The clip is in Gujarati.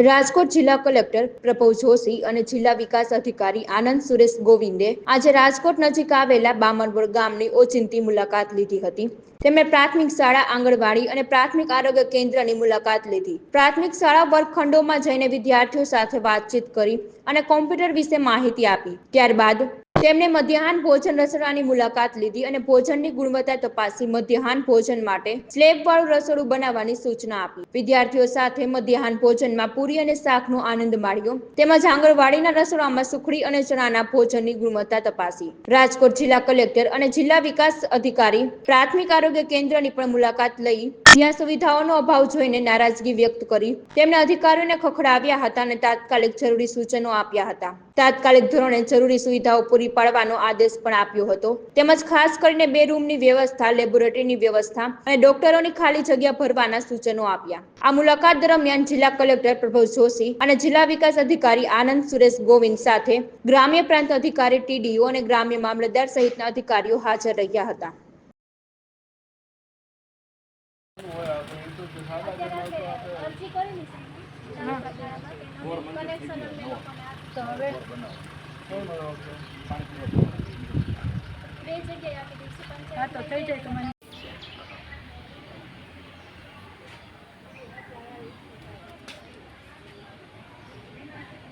રાજકોટ જિલ્લા કલેક્ટર પ્રભવ જોશી અને જિલ્લા વિકાસ અધિકારી આનંદ સુરેશ ગોવિંદે આજે રાજકોટ નજીક આવેલા બામણવડ ગામની ઓચિંતી મુલાકાત લીધી હતી। તેમણે પ્રાથમિક શાળા, આંગણવાડી અને પ્રાથમિક આરોગ્ય કેન્દ્રની મુલાકાત લીધી। પ્રાથમિક શાળા વર્ગખંડોમાં જઈને વિદ્યાર્થીઓ સાથે વાતચીત કરી અને કોમ્પ્યુટર વિશે માહિતી આપી। ત્યારબાદ તેમણે મધ્યાહન ભોજન રસોડાની મુલાકાત લીધી અને ભોજનની ગુણવત્તા તપાસી મધ્યાહન ભોજન માટે સ્લેબવાળું રસોડું બનાવવાની સૂચના આપી। વિદ્યાર્થીઓ સાથે મધ્યાહન ભોજનમાં પૂરી અને શાકનો આનંદ માણ્યો તેમજ આંગણવાડીના રસોડામાં સુખડી અને ચણાના ભોજનની ગુણવત્તા તપાસી। રાજકોટ જિલ્લા કલેક્ટર અને જિલ્લા વિકાસ અધિકારી પ્રાથમિક આરોગ્ય કેન્દ્રની પણ મુલાકાત લઈ જ્યાં સુવિધાઓનો અભાવ જોઈને નારાજગી વ્યક્ત કરી તેમણે અધિકારીઓને ખખડાવ્યા હતા અને તાત્કાલિક જરૂરી સૂચનો આપ્યા હતા। તાત્કાલિક ધોરણે જરૂરી સુવિધાઓ પૂરી પાડવાનો આદેશ પણ આપ્યો હતો તેમજ ખાસ કરીને 2 રૂમની વ્યવસ્થા, લેબોરેટરીની વ્યવસ્થા અને ડોક્ટરોની ખાલી જગ્યા ભરવાના સૂચનો આપ્યા। આ મુલાકાત દરમિયાન જિલ્લા કલેક્ટર પ્રભવ જોશી અને જિલ્લા વિકાસ અધિકારી આનંદ સુરેશ ગોવિંદ સાથે ગ્રામ્ય પ્રાંત અધિકારી, ટીડીઓ અને ગ્રામ્ય મામલતદાર સહિતના અધિકારીઓ હાજર રહ્યા હતા। તો હવે 2 જગ્યાએ આપી દઈશું। હા તો થઈ જાય તો મને